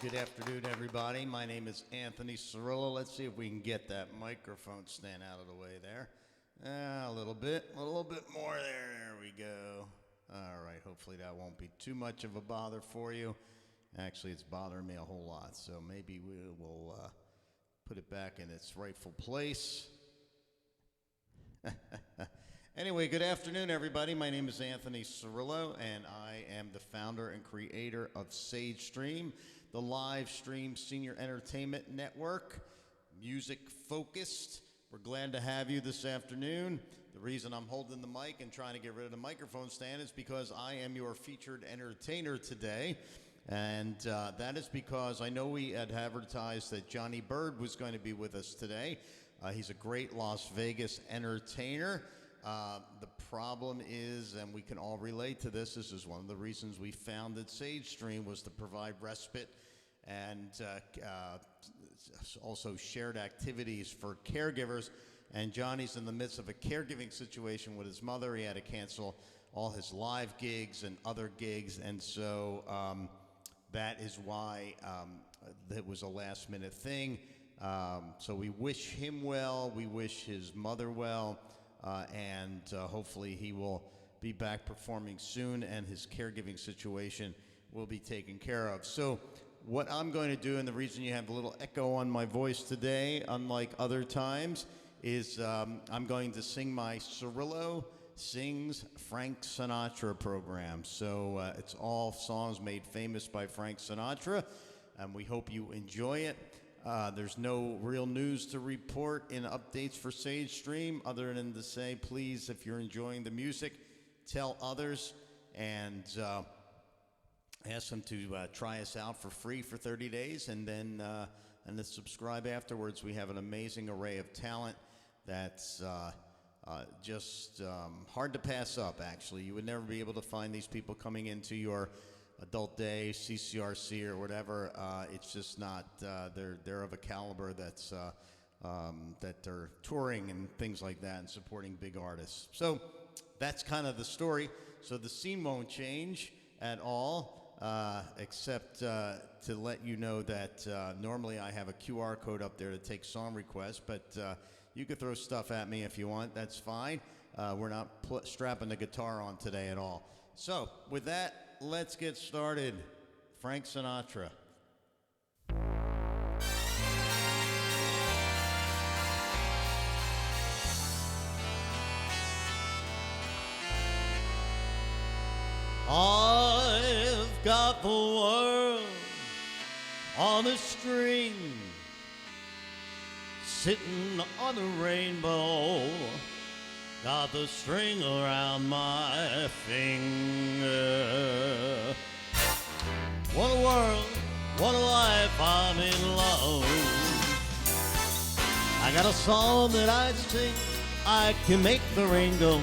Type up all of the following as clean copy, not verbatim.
Good afternoon, everybody. My name is Anthony Cirillo. Let's see if we can get that microphone stand out of the way there. A little bit more there. There we go. All right, hopefully that won't be too much of a bother for you. Actually, it's bothering me a whole lot, so maybe we will put it back in its rightful place. Anyway, good afternoon, everybody. My name is Anthony Cirillo, and I am the founder and creator of Sage Stream, the live stream senior entertainment network, music focused. We're glad to have you this afternoon. The reason I'm holding the mic and trying to get rid of the microphone stand is because I am your featured entertainer today. And that is because I know we had advertised that Johnny Bird was going to be with us today. He's a great Las Vegas entertainer. The problem is, and we can all relate to this is one of the reasons we founded Sage Stream, was to provide respite and also shared activities for caregivers. And Johnny's in the midst of a caregiving situation with his mother. He had to cancel all his live gigs and other gigs, and so that is why that was a last minute thing. So we wish him well, we wish his mother well, and hopefully he will be back performing soon and his caregiving situation will be taken care of. So what I'm going to do, and the reason you have a little echo on my voice today, unlike other times, is I'm going to sing my Cirillo Sings Frank Sinatra program. So it's all songs made famous by Frank Sinatra, and we hope you enjoy it. There's no real news to report in updates for Sage Stream other than to say, please, if you're enjoying the music, tell others and ask them to try us out for free for 30 days and then subscribe afterwards. We have an amazing array of talent that's just hard to pass up, actually. You would never be able to find these people coming into your adult day, CCRC or whatever. It's just not, they're of a caliber that's, that they're touring and things like that and supporting big artists. So that's kind of the story. So the scene won't change at all, except to let you know that normally I have a QR code up there to take song requests, but you could throw stuff at me if you want, that's fine. We're not strapping the guitar on today at all. So with that, let's get started. Frank Sinatra. I've got the world on a string, sitting on a rainbow. Got the string around my finger. What a world, what a life, I'm in love. I got a song that I sing, I can make the rain go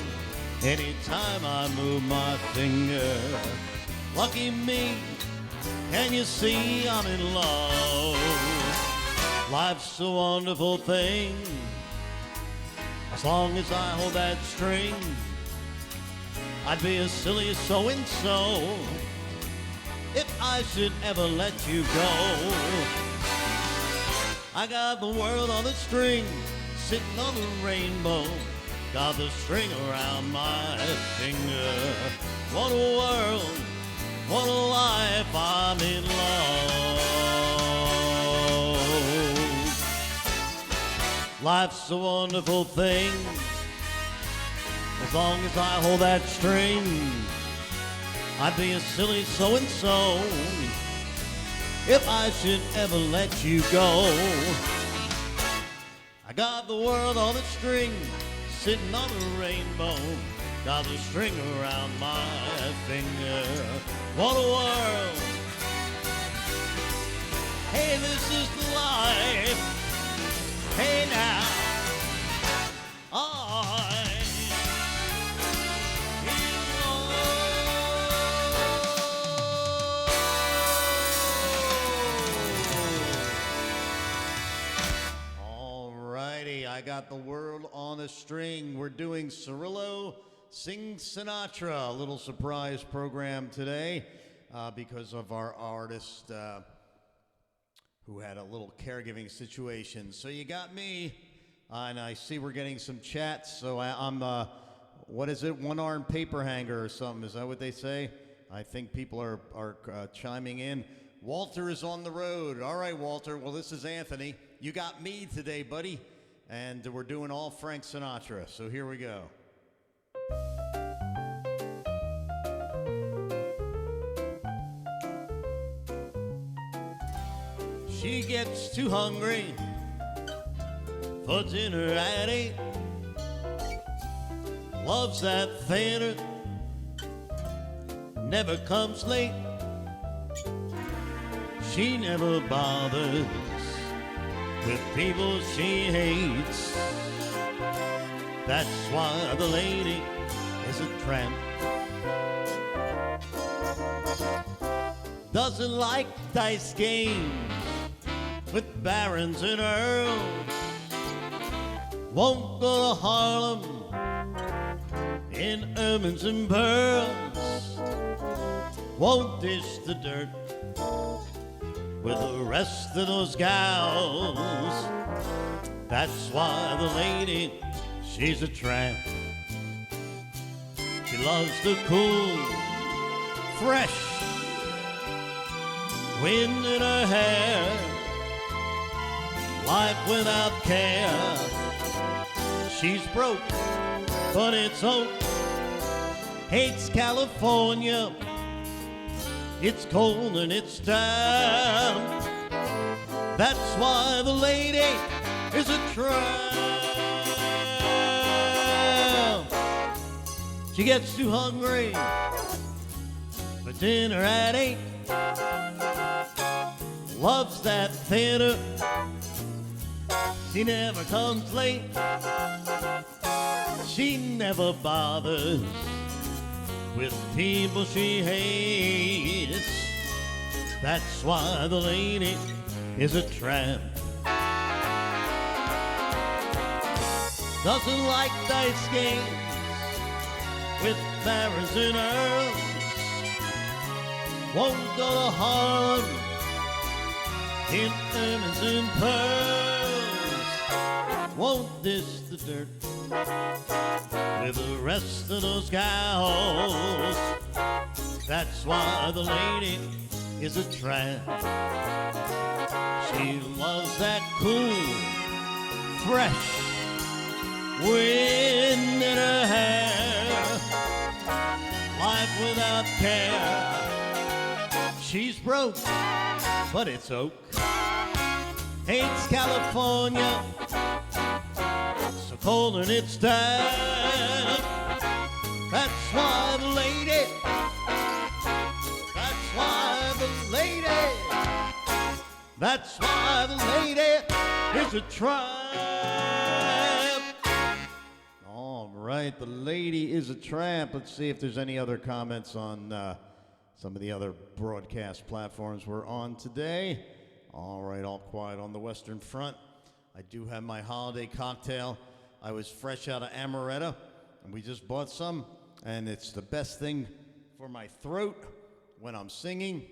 anytime I move my finger. Lucky me, can you see I'm in love? Life's a wonderful thing, as long as I hold that string. I'd be a silly so-and-so if I should ever let you go. I got the world on a string, sitting on the rainbow. Got the string around my finger. What a world, what a life, I'm in love. Life's a wonderful thing, as long as I hold that string. I'd be a silly so-and-so if I should ever let you go. I got the world on a string, sitting on a rainbow. Got the string around my finger. What a world. Hey, this is life. Hey now, Alrighty, I got the world on a string. We're doing Cirillo Sings Sinatra, a little surprise program today because of our artist who had a little caregiving situation. So you got me, and I see we're getting some chats. So I'm, what is it, one-armed paper hanger or something? Is that what they say? I think people are chiming in. Walter is on the road. All right, Walter. Well, this is Anthony. You got me today, buddy. And we're doing all Frank Sinatra. So here we go. She gets too hungry for dinner at 8. Loves that theater, never comes late. She never bothers with people she hates. That's why the lady is a tramp. Doesn't like dice games with barons and earls. Won't go to Harlem in ermines and pearls. Won't dish the dirt with the rest of those gals. That's why the lady, she's a tramp. She loves the cool, fresh wind in her hair, life without care. She's broke, but it's oak. Hates California, it's cold and it's damp. That's why the lady is a tramp. She gets too hungry for dinner at 8. Loves that theater, she never comes late. She never bothers with people she hates. That's why the lady is a tramp. Doesn't like dice games with barons and earls. Won't go to Harlem in ermines and pearls. Won't dish the dirt with the rest of those gals. That's why the lady is a tramp. She loves that cool, fresh wind in her hair, life without care. She's broke, but it's oak. Hates California, so cold and it's damp. That's why the lady, that's why the lady, that's why the lady is a tramp. All right, the lady is a tramp. Let's see if there's any other comments on some of the other broadcast platforms we're on today. All right, all quiet on the Western Front. I do have my holiday cocktail. I was fresh out of Amaretto, and we just bought some, and it's the best thing for my throat when I'm singing.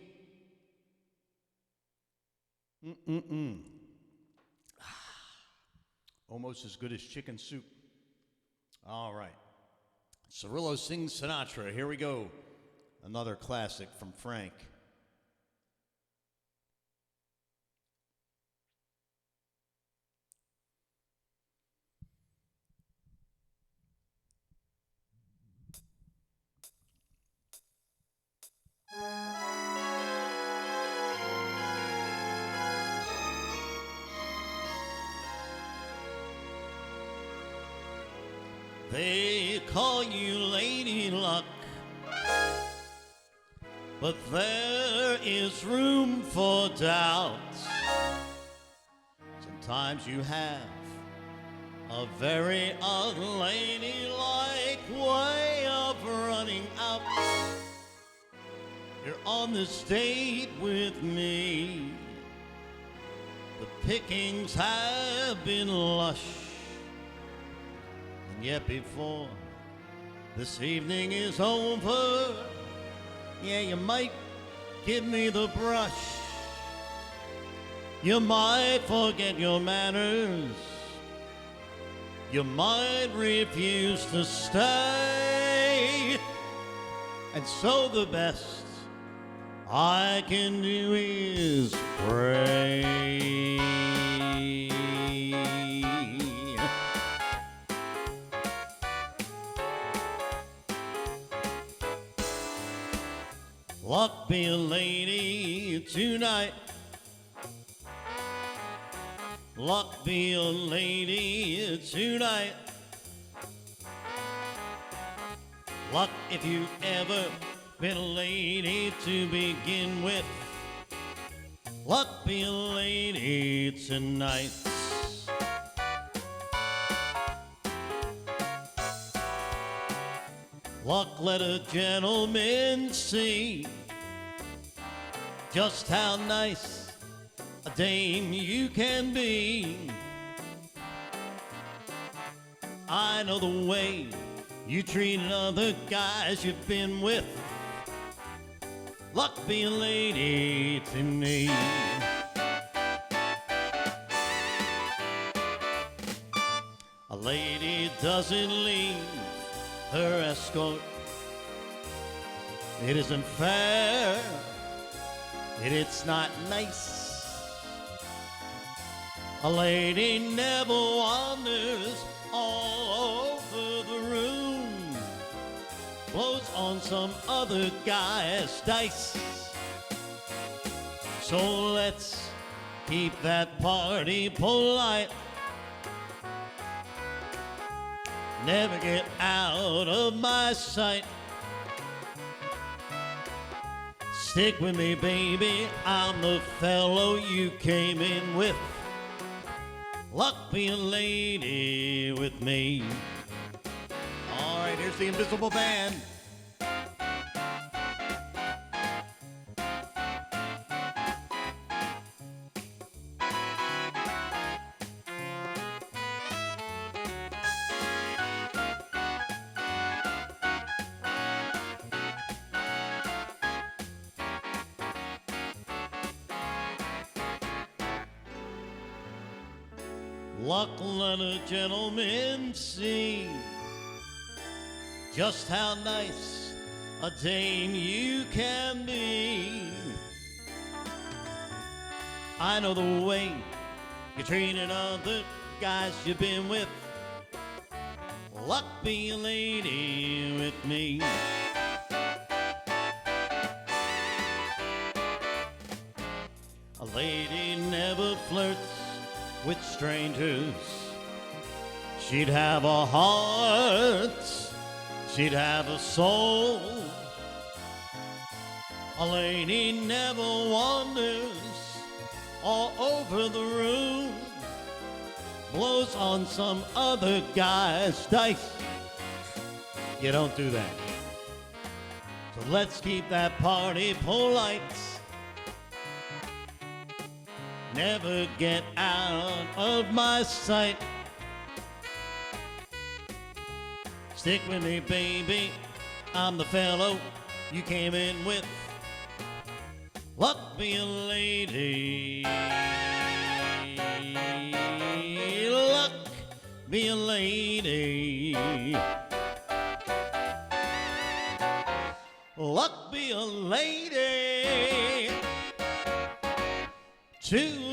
Almost as good as chicken soup. All right. Cirillo sings Sinatra. Here we go. Another classic from Frank. They call you Lady Luck, but there is room for doubt. Sometimes you have a very unladylike way of running out. You're on this date with me. The pickings have been lush. And yet before this evening is over, yeah, you might give me the brush. You might forget your manners. You might refuse to stay. And so the best I can do is pray. Luck be a lady tonight. Luck be a lady tonight. Luck if you've ever been a lady to begin with. Luck be a lady tonight. Luck let a gentleman see just how nice a dame you can be. I know the way you treat other guys you've been with. Luck be a lady to me. A lady doesn't leave her escort. It isn't fair. It's not nice. A lady never wanders all over the room, blows on some other guy's dice. So let's keep that party polite. Never get out of my sight. Stick with me, baby, I'm the fellow you came in with. Luck be a lady with me. All right, here's the Invisible Band. Luck let a gentleman see just how nice a dame you can be. I know the way you treated other guys you've been with. Luck be a lady with me. A lady never flirts with strangers. She'd have a heart, she'd have a soul. A lady never wanders all over the room, blows on some other guy's dice. You don't do that. So let's keep that party polite. Never get out of my sight. Stick with me, baby, I'm the fellow you came in with. Luck be a lady. Luck be a lady. Luck be a lady tonight.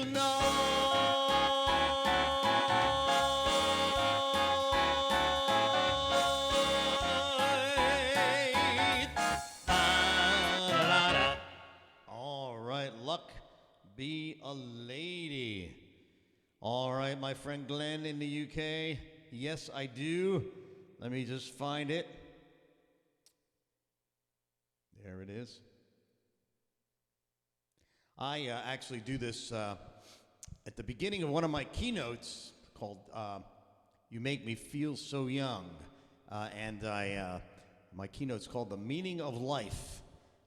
All right, luck be a lady. All right, my friend Glenn in the UK. Yes, I do. Let me just find it. There it is. I actually do this at the beginning of one of my keynotes called You Make Me Feel So Young. My keynote's called The Meaning of Life.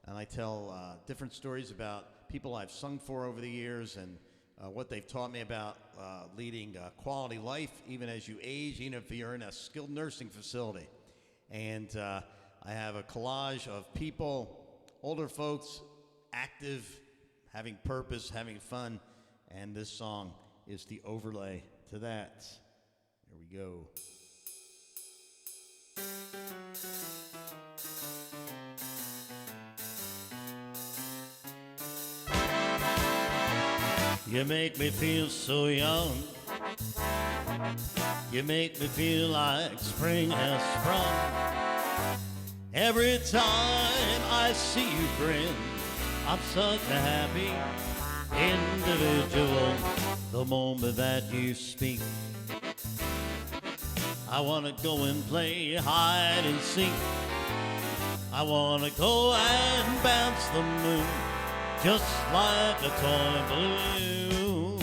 And I tell different stories about people I've sung for over the years and what they've taught me about leading quality life, even as you age, even if you're in a skilled nursing facility. And I have a collage of people, older folks, active, having purpose, having fun, And this song is the overlay to that. Here we go. You make me feel so young. You make me feel like spring has sprung. Every time I see you grin, I'm such a happy individual. The moment that you speak, I wanna go and play hide and seek. I wanna go and bounce the moon just like a toy balloon.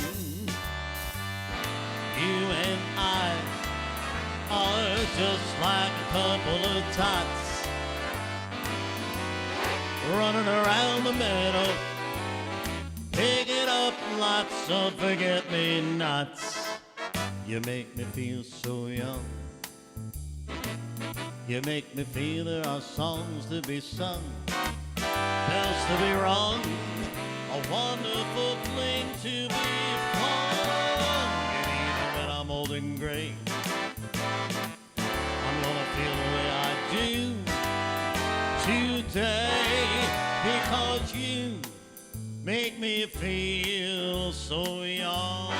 You and I are just like a couple of tots running around the meadow, picking up lots of forget-me-nots. You make me feel so young. You make me feel there are songs to be sung, bells to be rung, a wonderful fling to be flung. And even when I'm old and gray, I'm gonna feel the way I do today, because you make me feel so young.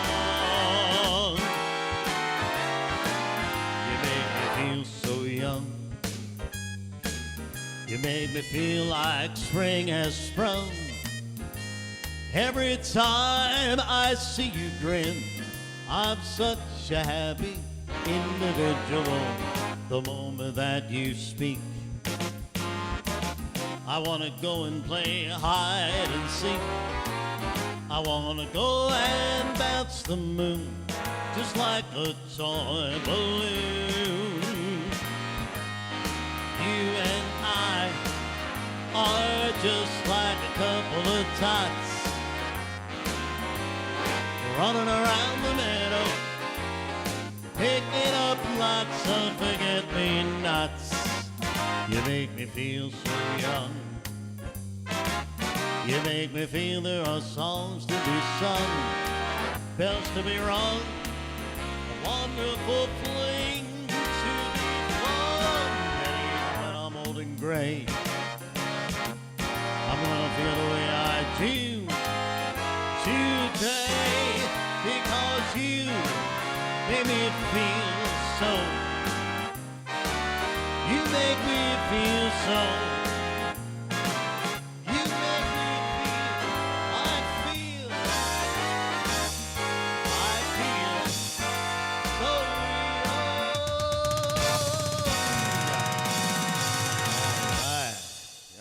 You make me feel so young. You made me feel like spring has sprung. Every time I see you grin, I'm such a happy individual. The moment that you speak, I wanna go and play hide and seek. I wanna go and bounce the moon just like a toy balloon. You and I are just like a couple of tots running around the meadow, picking up lots of forget-me-nots. You make me feel so young. You make me feel there are songs to be sung, bells to be rung, a wonderful fling to be flung. And even when I'm old and gray, I'm gonna feel the way I do today, because you make me feel so. You make me feel so. You make me feel. I feel so young.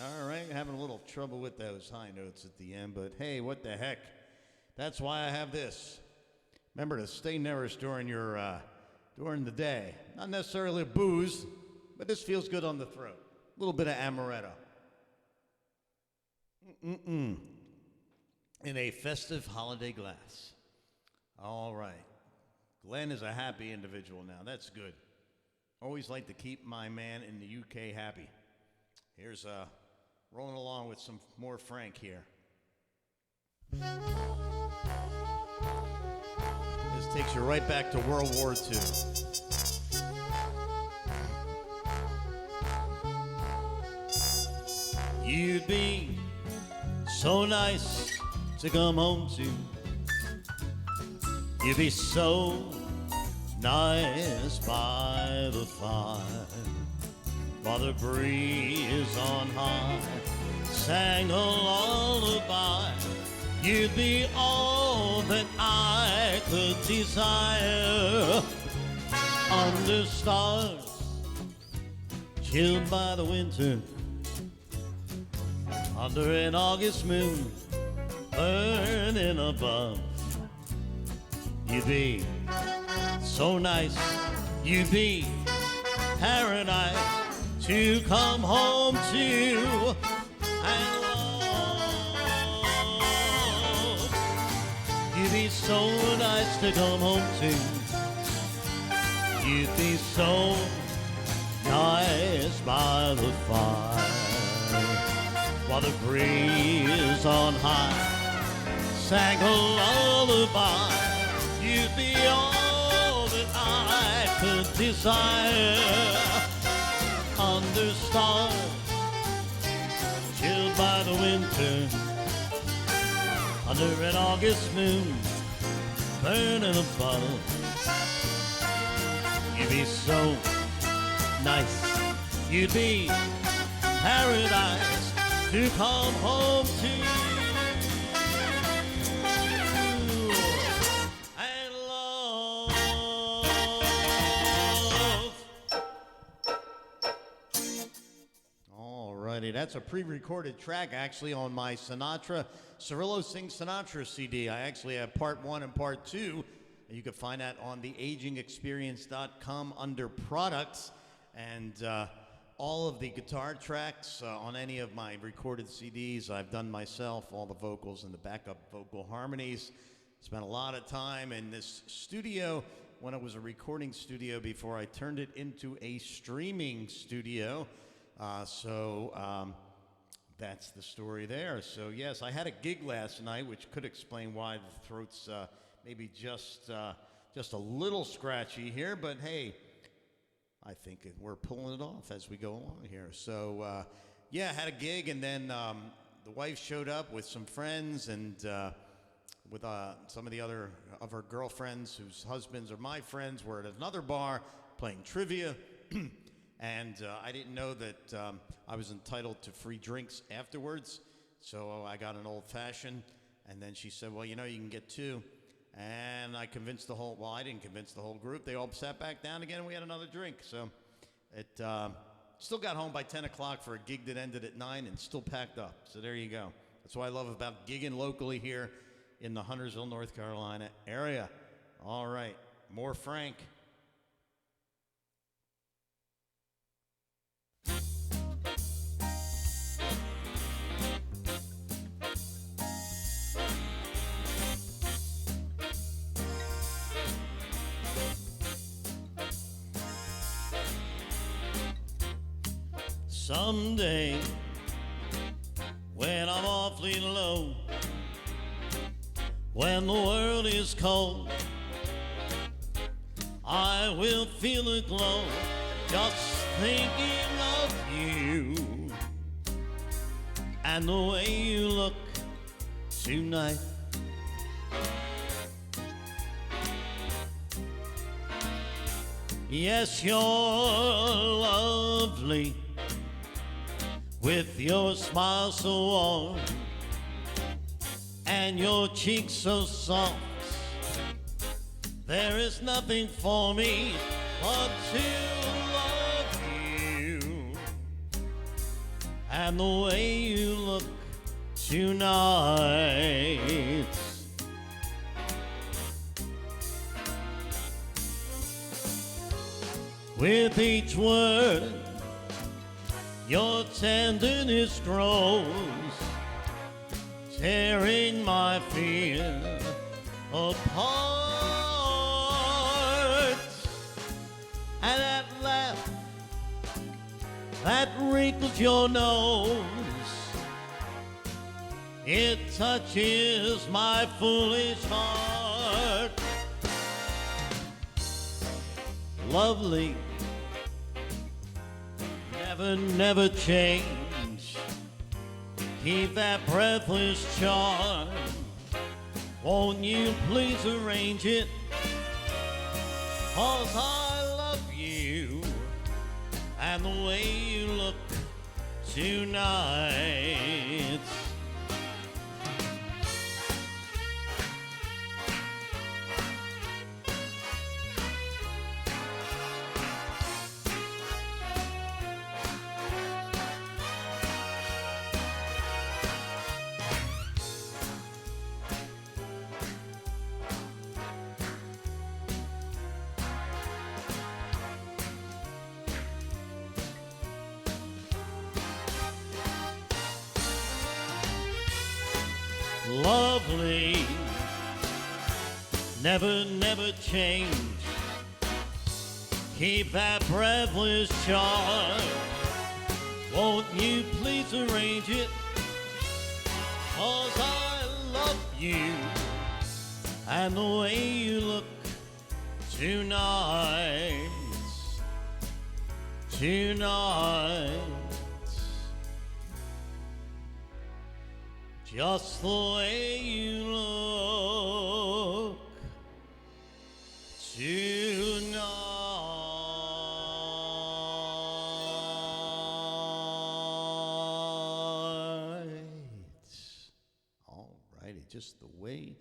All right. Having a little trouble with those high notes at the end, but hey, what the heck? That's why I have this. Remember to stay nourished during the day. Not necessarily booze, but this feels good on the throat. A little bit of amaretto. In a festive holiday glass. All right. Glenn is a happy individual now. That's good. Always like to keep my man in the UK happy. Here's rolling along with some more Frank here. This takes you right back to World War II. You'd be so nice to come home to. You'd be so nice by the fire, while the breeze on high sang a lullaby. You'd be all that I could desire. Under stars, chilled by the winter, under an August moon, burning above. You'd be so nice, you'd be paradise to come home to and love. You'd be so nice to come home to. You'd be so nice by the fire, while the breeze on high sang a lullaby. You'd be all that I could desire. Under stars, chilled by the winter, under an August moon, burning above. You'd be so nice, you'd be paradise to come home to. And love. Alrighty, that's a pre-recorded track actually on my Sinatra, Cirillo Sings Sinatra CD. I actually have part 1 and part 2. You can find that on theagingexperience.com under products. And all of the guitar tracks on any of my recorded CDs I've done myself, all the vocals and the backup vocal harmonies. Spent a lot of time in this studio when it was a recording studio before I turned it into a streaming studio. That's the story there. So yes, I had a gig last night, which could explain why the throat's maybe just a little scratchy here, but hey, I think we're pulling it off as we go along here. So, yeah, I had a gig, and then the wife showed up with some friends and with some of the other of her girlfriends whose husbands are my friends. Were at another bar playing trivia, and I didn't know that I was entitled to free drinks afterwards, so I got an old-fashioned, and then she said, well, you know, you can get 2. And I convinced the whole, well, I didn't convince the whole group. They all sat back down again, and we had another drink. So it still got home by 10 o'clock for a gig that ended at 9 and still packed up. So there you go. That's what I love about gigging locally here in the Huntersville, North Carolina area. All right, more Frank. Someday, when I'm awfully low, when the world is cold, I will feel a glow just thinking of you and the way you look tonight. Yes, you're lovely, with your smile so warm and your cheeks so soft. There is nothing for me but to love you and the way you look tonight. With each word, your tenderness grows, tearing my fear apart. And that laugh that wrinkles your nose, it touches my foolish heart. Lovely, never change. Keep that breathless charm. Won't you please arrange it? 'Cause I love you and the way you look tonight. Lovely, never change. Keep that breathless charm. Won't you please arrange it? 'Cause I love you and the way you look tonight. Just the way you look tonight. All righty, just the way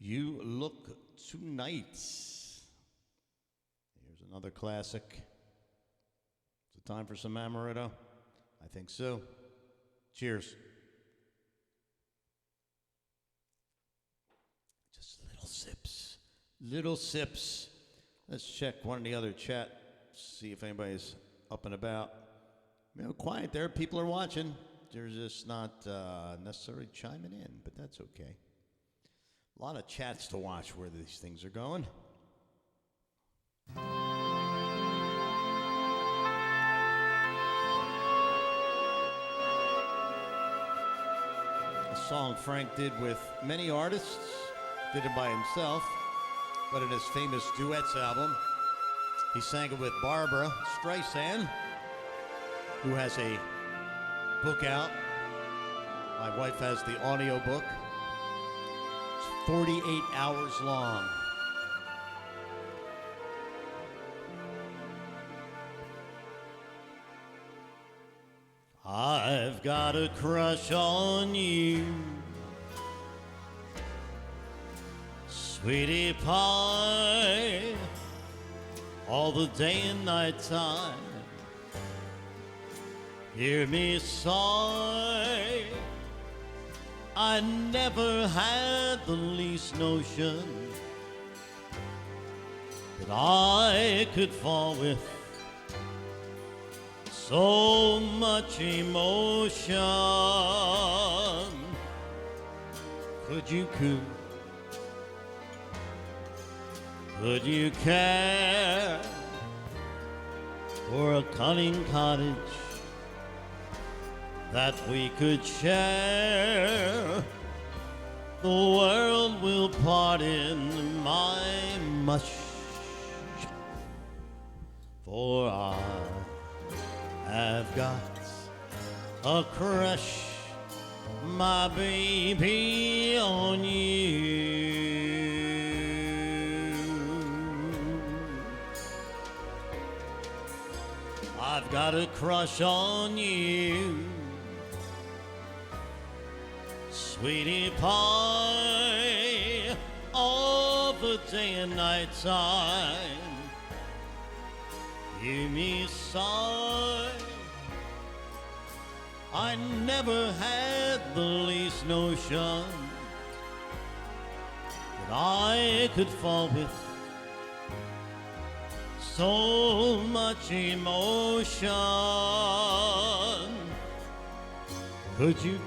you look tonight. Here's another classic. Is it time for some amaretto? I think so. Cheers. Just little sips. Let's check one of the other chat, see if anybody's up and about. You know, quiet there, people are watching. They're just not necessarily chiming in, but that's okay. A lot of chats to watch where these things are going. A song Frank did with many artists, did it by himself, but in his famous duets album, he sang it with Barbara Streisand, who has a book out. My wife has the audio book. It's 48 hours long. I've got a crush on you, sweetie pie, all the day and night time. Hear me sigh, I never had the least notion that I could fall with so much emotion. Could you care for a cunning cottage that we could share? The world will pardon my mush, for I have got a crush, my baby, on you. I've got a crush on you, sweetie pie, all the day and night time. Hear me sigh, I never had the least notion that I could fall with so much emotion. Could you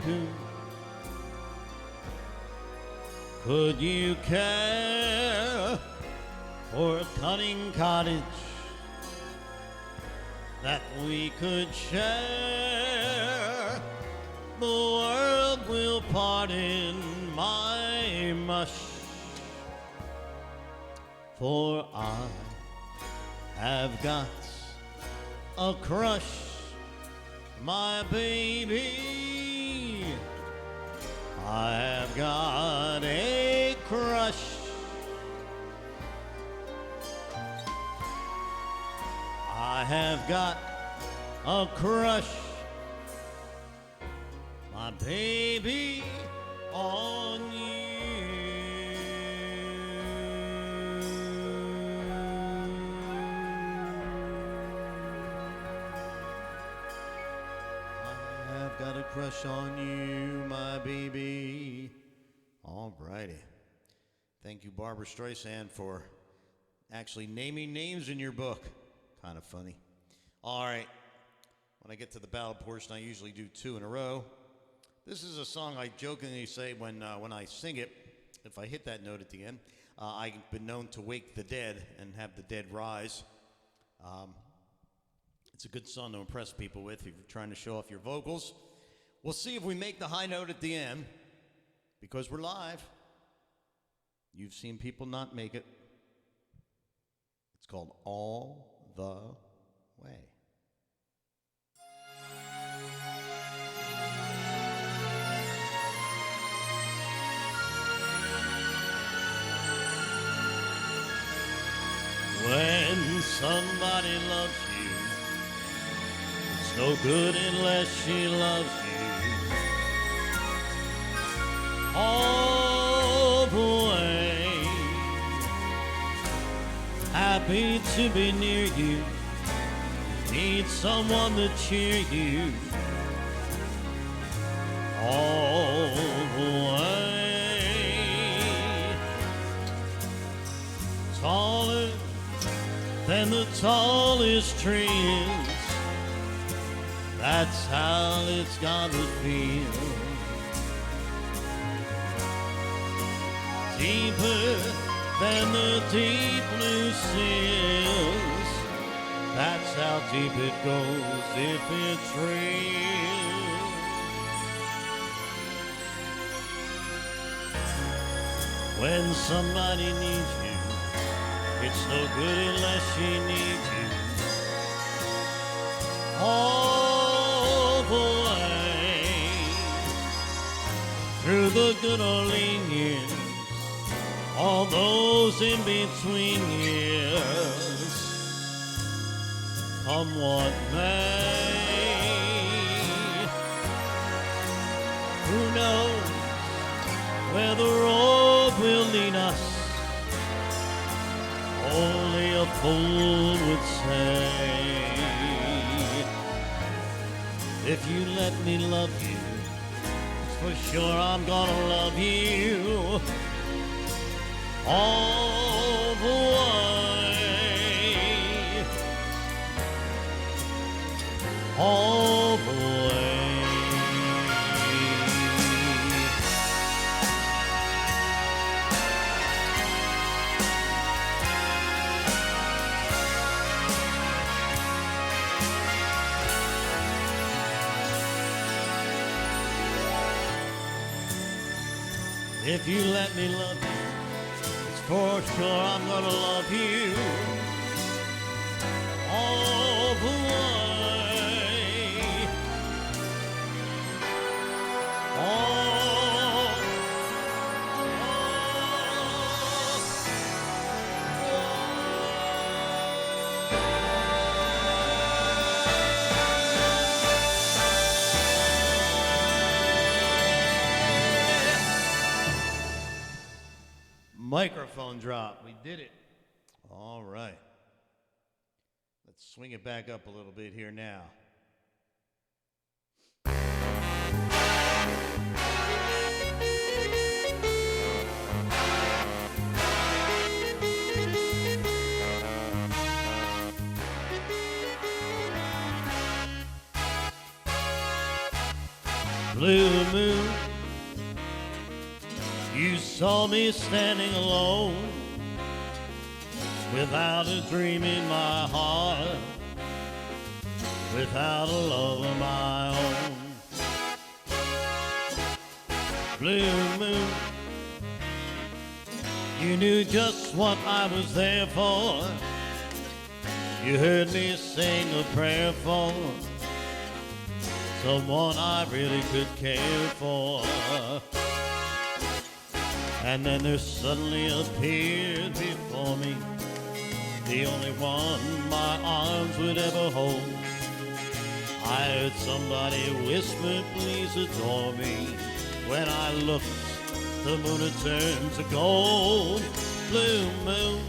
care for a cunning cottage that we could share? The world will pardon my mush, for I have got a crush, my baby. I have got a crush. I have got a crush, my baby, on you. I have got a crush on you, my baby. All righty. Thank you, Barbara Streisand, for actually naming names in your book. Kind of funny. All right. When I get to the ballad portion, I usually do two in a row. This is a song I jokingly say when I sing it, if I hit that note at the end, I've been known to wake the dead and have the dead rise. It's a good song to impress people with if you're trying to show off your vocals. We'll see if we make the high note at the end. because we're live. You've seen people not make it. It's called All the Way. When somebody loves you, it's no good unless she loves you all the way. Happy to be near you, need someone to cheer you all the way. Taller than the tallest trees, that's how it's gotta feel. Deeper than the deep blue seas, that's how deep it goes if it's real. When somebody needs you, it's no good unless she needs you all the way. Through the good or lean years, all those in between years, come what may. Who knows where the road will lead us? Only a fool would say. If you let me love you, for sure I'm gonna love you all the way, all the way. If you let me love you, it's for sure I'm gonna love you all the way, all. Microphone drop. We did it. All right. Let's swing it back up a little bit here now. Blue moon, you saw me standing alone, without a dream in my heart, without a love of my own. Blue moon, you knew just what I was there for. You heard me sing a prayer for someone I really could care for. And then there suddenly appeared before me the only one my arms would ever hold. I heard somebody whisper, please adore me. When I looked, the moon had turned to gold. Blue moon,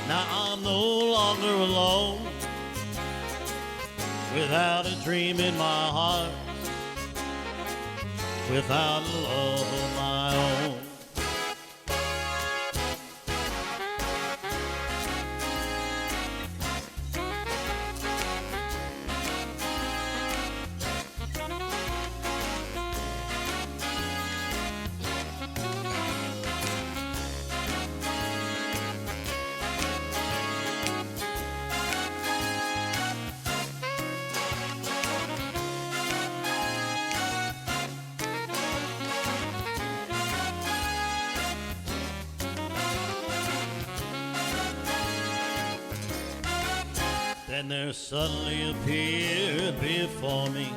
now I'm no longer alone, without a dream in my heart, without a love of my own. Then there suddenly appeared before me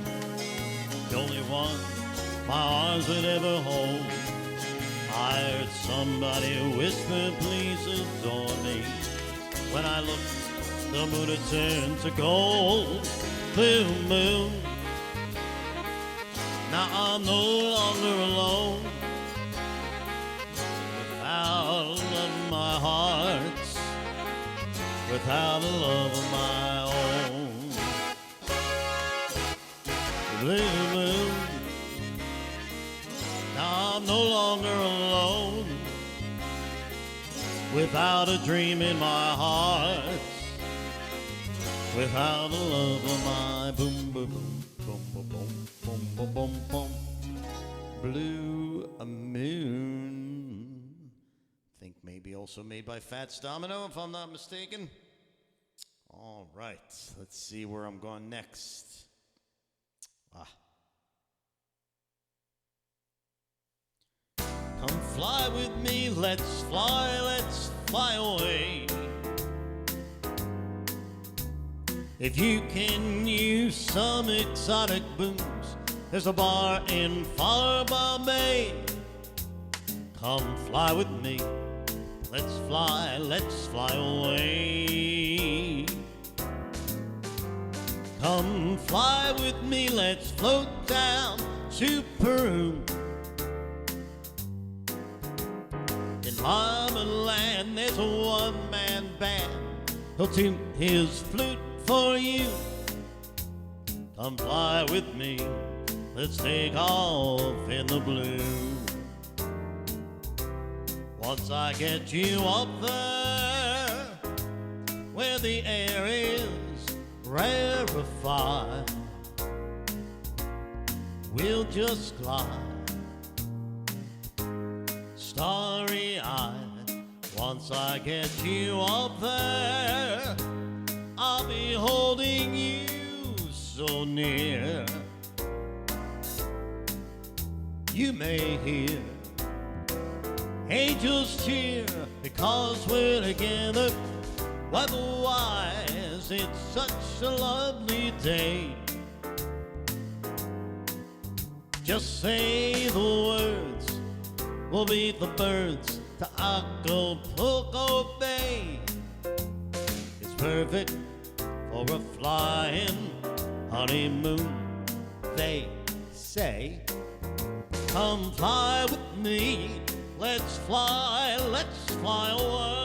the only one my arms would ever hold. I heard somebody whisper, please adore me. When I looked, the moon had turned to gold. Blue moon, now I'm no longer alone. Without love in my heart, without the love of my own. Blue moon, now I'm no longer alone. Without a dream in my heart, without the love of my boom, boom, boom, boom, boom, boom, boom, boom, boom, boom. Blue moon. Think maybe also made by Fats Domino, if I'm not mistaken. All right, let's see where I'm going next. Come fly with me, let's fly away. If you can use some exotic booze, there's a bar in far Bombay. Come fly with me, let's fly away. Come fly with me, let's float down to Peru. In Harmonland, there's a one-man band. He'll tune his flute for you. Come fly with me, let's take off in the blue. Once I get you up there, where the air is rarefied, we'll just glide, starry-eyed. Once I get you up there, I'll be holding you so near. You may hear angels cheer because we're together. Weather-wise, it's such a lovely day. Just say the words, we'll beat the birds to Acapulco Bay. It's perfect for a flying honeymoon, they say. Come fly with me, let's fly away.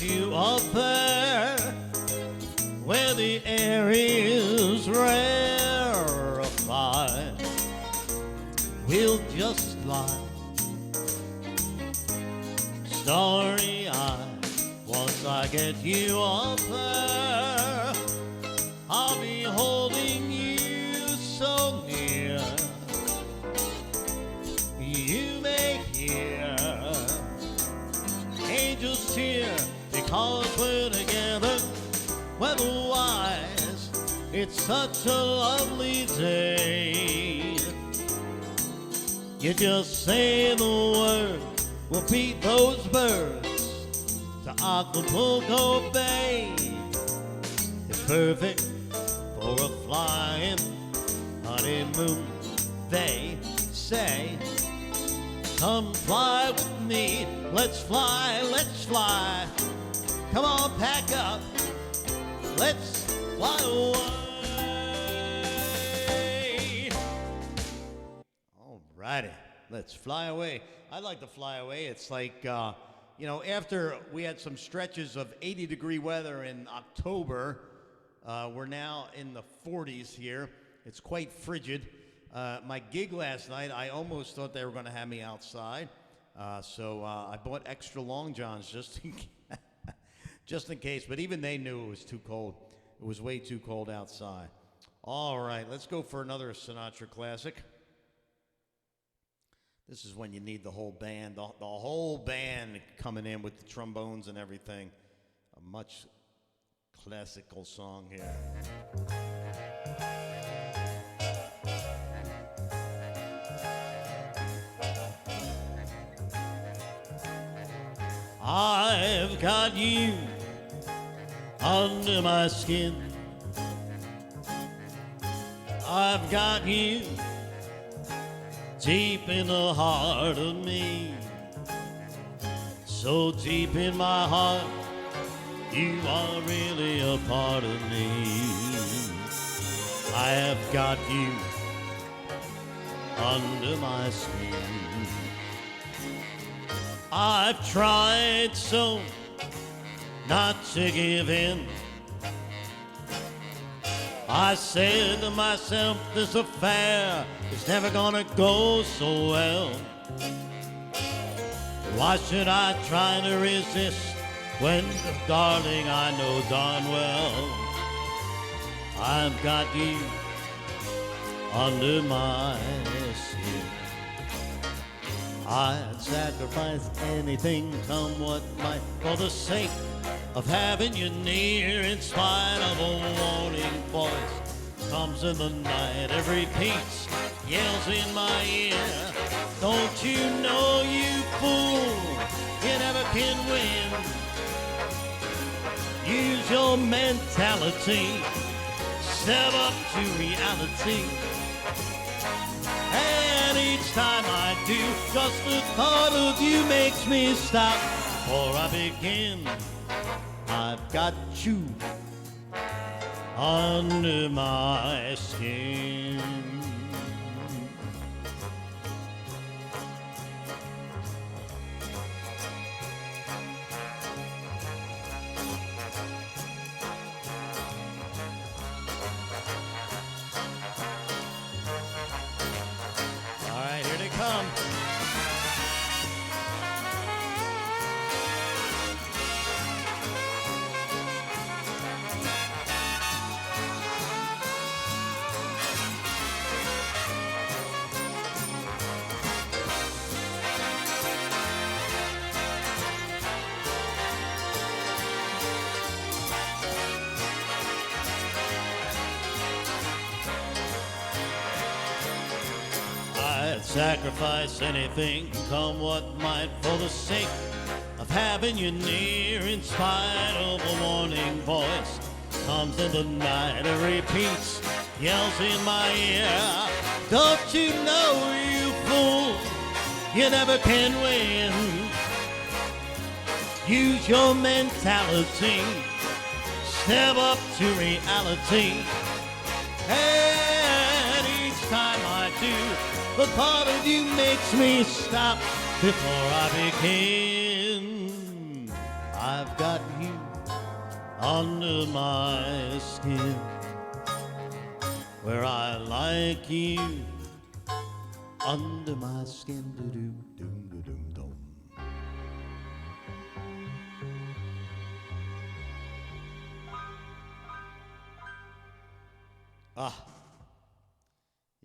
You up there where the air is rarefied, we'll just lie starry-eyed. Once I get you up there, I'll be holding you so near. You may hear angels cheer because we're together. Weather-wise, it's such a lovely day. You just say the word, we'll beat those birds to Acapulco Bay. It's perfect for a flying honeymoon, they say. Come fly with me, let's fly, let's fly. Come on, pack up, let's fly away. All righty. let's fly away. I like to fly away. It's like, after we had some stretches of 80-degree weather in October, we're now in the 40s here. It's quite frigid. My gig last night, I almost thought they were going to have me outside. So I bought extra long johns just in case. But even they knew it was too cold. It was way too cold outside. All right, let's go for another Sinatra classic. This is when you need the whole band, the whole band coming in with the trombones and everything. A much classical song here. I've got you under my skin. I've got you deep in the heart of me. So deep in my heart, you are really a part of me. I have got you under my skin. I've tried so not to give in. I said to myself, this affair is never gonna go so well. Why should I try to resist when, darling, I know darn well I've got you under my skin. I'd sacrifice anything, come what might, for the sake of having you near. In spite of a warning voice comes in the night, it repeats, yells in my ear. Don't you know, you fool, you never can win. Use your mentality, step up to reality. And each time I do, just the thought of you makes me stop. Before I begin, I've got you under my skin. All right, here they come. I'd sacrifice anything, come what might, for the sake of having you near. In spite of a warning voice comes in the night, it repeats, yells in my ear. Don't you know, you fool, you never can win. Use your mentality, step up to reality. And each time I do, the thought of you makes me stop. Before I begin, I've got you under my skin, where I like you under my skin. Do-do-do-do-do-do.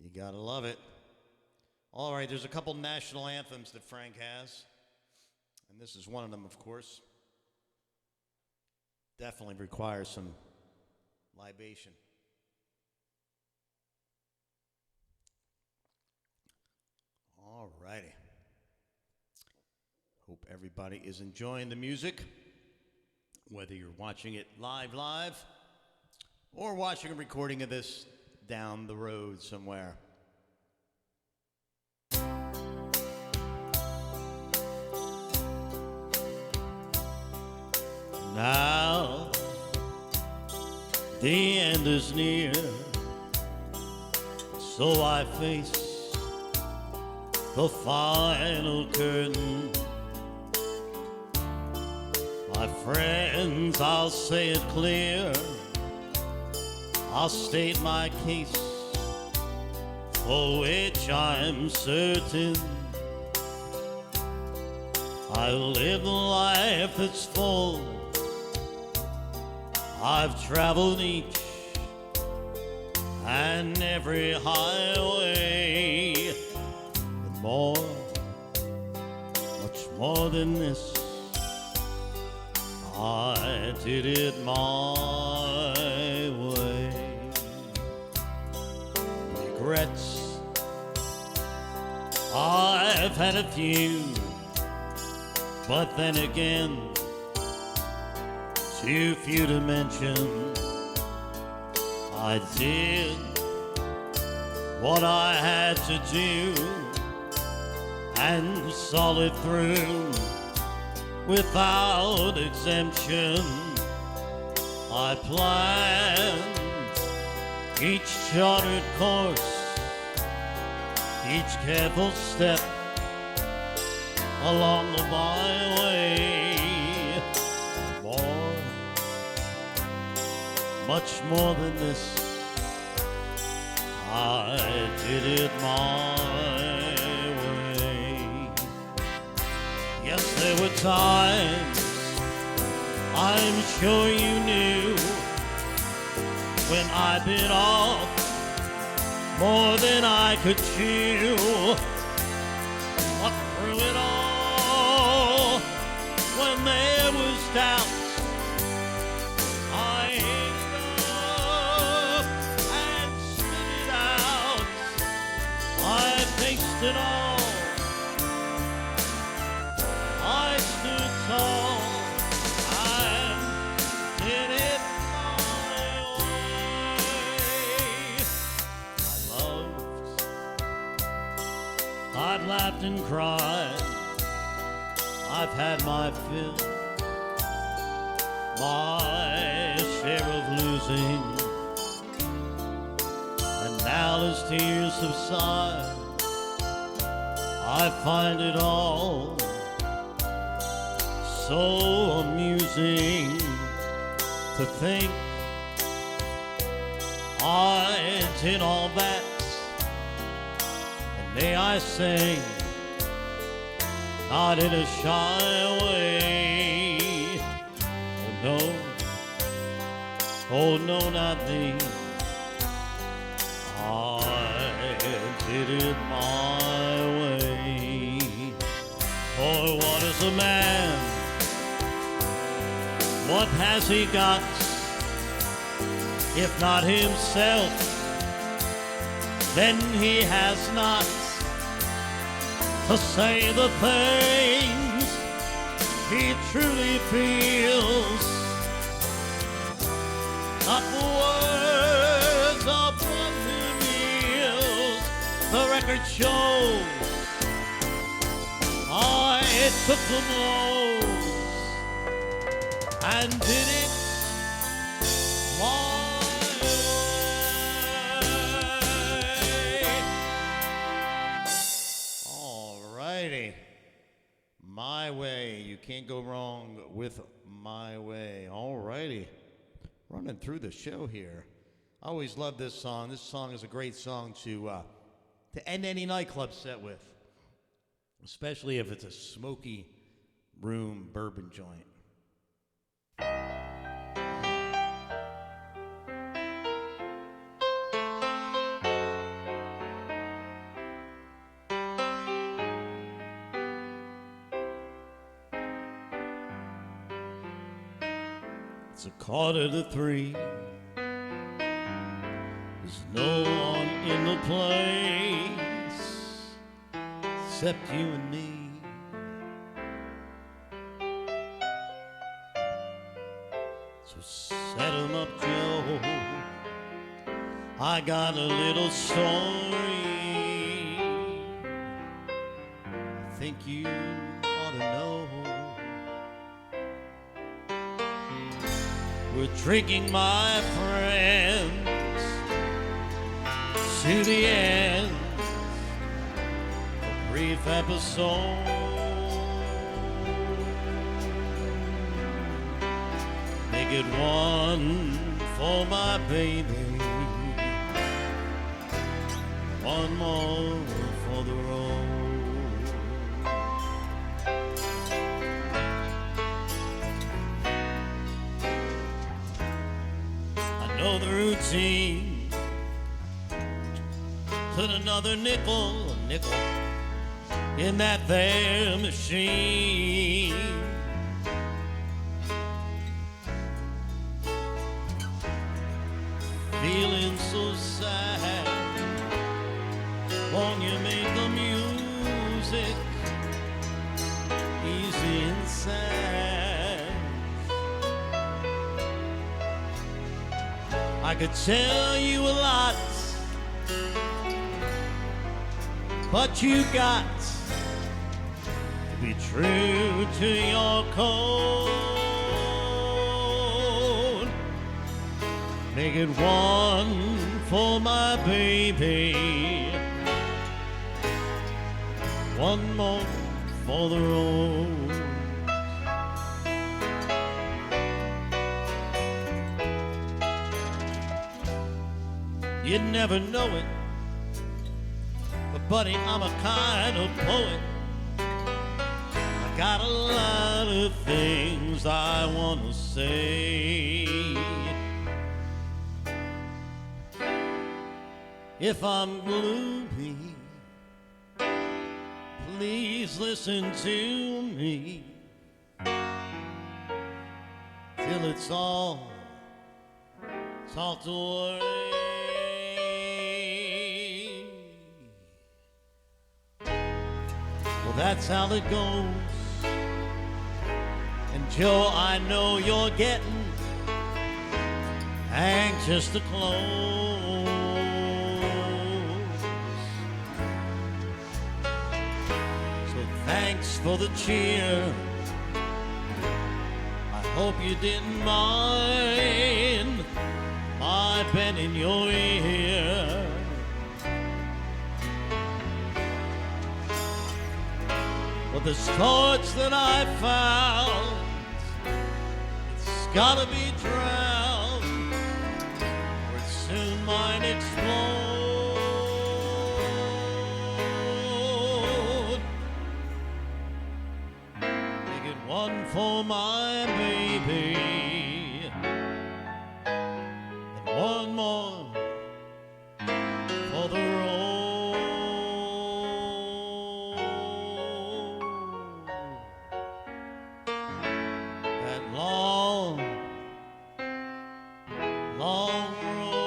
You gotta love it. All right, there's a couple national anthems that Frank has, and this is one of them, of course. Definitely requires some libation. All righty. Hope everybody is enjoying the music, whether you're watching it live, or watching a recording of this down the road somewhere. Now the end is near, so I face the final curtain. My friends, I'll say it clear, I'll state my case, for which I'm certain. I live a life that's full. I've traveled each and every highway, and more, much more than this, I did it my way. Regrets, I've had a few, but then again, too few to mention. I did what I had to do and saw it through without exemption. I planned each charted course, each careful step along the byway. More, much more than this, I did it my way. Yes, there were times, I'm sure you knew, when I bit off more than I could chew. But through it all, when there was doubt, I ate it up and spit it out. I faced it all, I stood tall and did it my way. I loved, I've laughed and cried, I've had my fill, my share of losing, and now as tears subside, I find it all so amusing to think I did all that, and may I say, not in a shy way. Oh no, oh no, not me. I did it my way. For what is a man? What has he got, if not himself? Then he has not to say the things he truly feels. Not words of wonder meals. The record shows I took the blows and did it my way. My way. You can't go wrong with my way. All righty. Running through the show here. I always love this song. This song is a great song to end any nightclub set with, especially if it's a smoky room bourbon joint. It's 2:45. There's no one in the place except you and me. So set 'em up, Joe. I got a little story I think you ought to know. We're drinking, my friends, to the end of brief episode. Make it one for my baby, one more for the road. I know the routine. Put another nickel in that there machine. Feeling so sad, won't you make the music easy and sad? I could tell you a lot, but you got to be true to your code. Make it one for my baby, one more for the road. You'd never know it, but buddy, I'm a kind of poet. I got a lot of things I want to say. If I'm gloomy, please listen to me till it's all talked away. Well, that's how it goes. And Joe, I know you're getting anxious to close. Thanks for the cheer. I hope you didn't mind my pen in your ear. But the torch that I found, it's gotta be drowned, or it soon might explode. One for my baby, and one more for the road. That long, long road.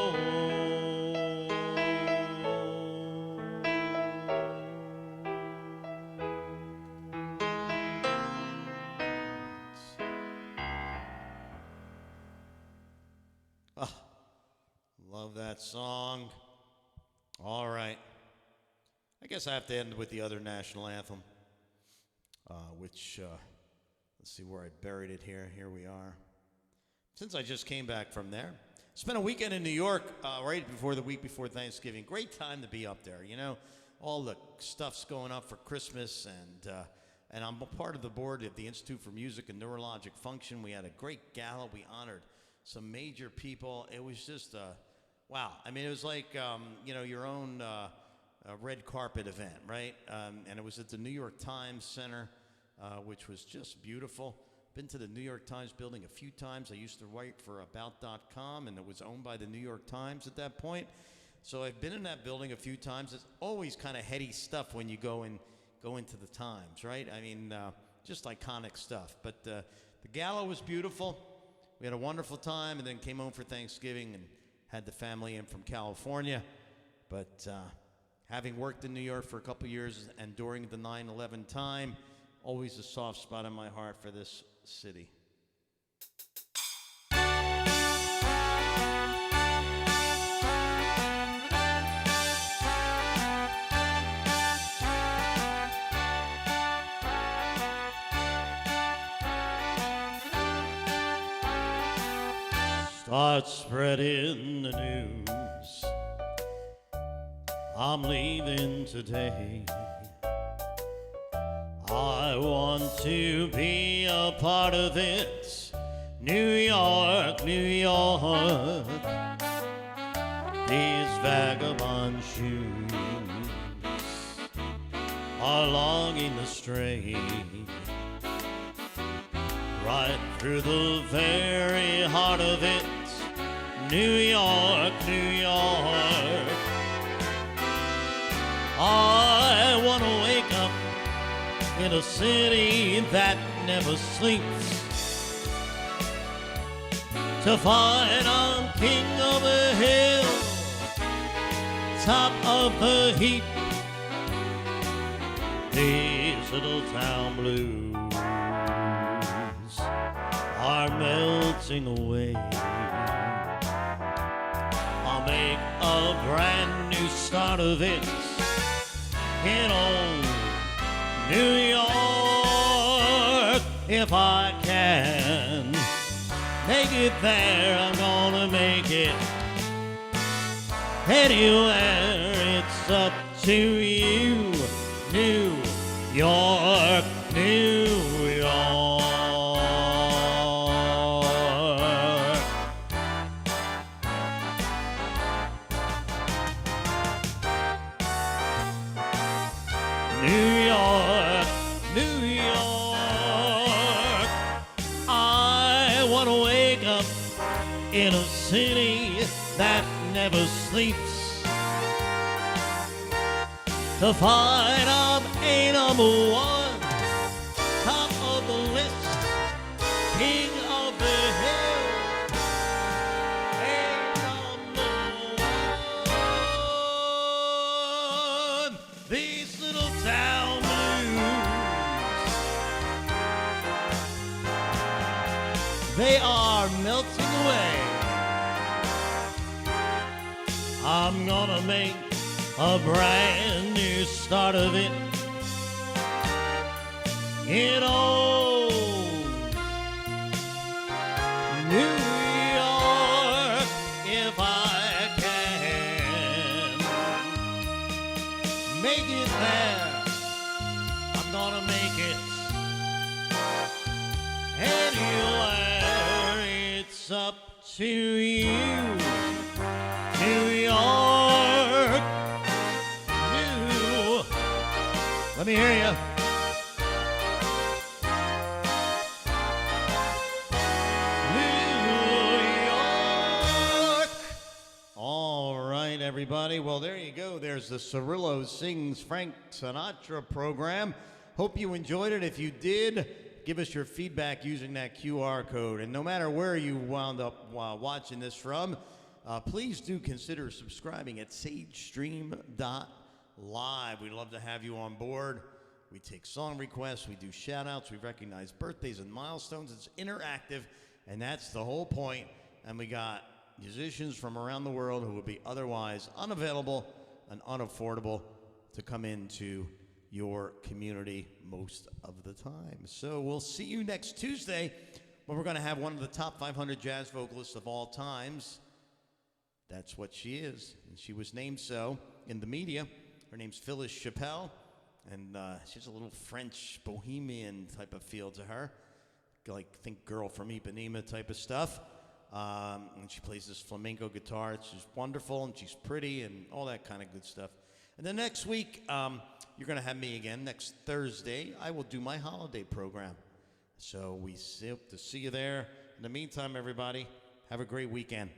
Oh, love that song. All right. I guess I have to end with the other national anthem, which, let's see where I buried it here. Here we are. Since I just came back from there, spent a weekend in New York right before the week before Thanksgiving. Great time to be up there. You know, all the stuff's going up for Christmas, and I'm a part of the board of the Institute for Music and Neurologic Function. We had a great gala. We honored some major people. It was just, wow. I mean, it was like, you know, your own red carpet event, right? And it was at the New York Times Center, which was just beautiful. Been to the New York Times building a few times. I used to write for About.com, and it was owned by the New York Times at that point. So I've been in that building a few times. It's always kind of heady stuff when you go into the Times, right? I mean, just iconic stuff. But the gala was beautiful. We had a wonderful time, and then came home for Thanksgiving and had the family in from California. But having worked in New York for a couple years and during the 9/11 time, always a soft spot in my heart for this city. Start spreading the news. I'm leaving today. I want to be a part of it. New York, New York. These vagabond shoes are longing to stray right through the very heart of it. New York, New York. I want to wake up in a city that never sleeps, to find I'm king of the hill, top of the heap. These little town blues are melting away. I'll make a brand new start of it in old New York. If I can make it there, I'm gonna make it anywhere. It's up to you. New York, New York. New York, New York. I want to wake up in a city that never sleeps, to find I'm a number one, top of the list, king of the hill, a number one. These little town blues, they are melting away. I'm gonna make a brand new start of it in old New York. If I can make it there, I'm gonna make it anywhere. It's up to you, New York. Let me hear you. New York. All right, everybody. Well, there you go. There's the Cirillo Sings Frank Sinatra program. Hope you enjoyed it. If you did, give us your feedback using that QR code. And no matter where you wound up watching this from, please do consider subscribing at sagestream.live. We'd love to have you on board. We take song requests, we do shout outs, we recognize birthdays and milestones. It's interactive, and that's the whole point. And we got musicians from around the world who would be otherwise unavailable and unaffordable to come into your community most of the time. So we'll see you next Tuesday, where we're going to have one of the top 500 jazz vocalists of all times. That's what she is, and she was named so in the media. Her name's Phyllis Chappelle, and she has a little French bohemian type of feel to her, like think Girl from Ipanema type of stuff. And she plays this flamenco guitar. She's wonderful, and she's pretty, and all that kind of good stuff. And then next week, you're going to have me again. Next Thursday, I will do my holiday program. So we hope to see you there. In the meantime, everybody, have a great weekend.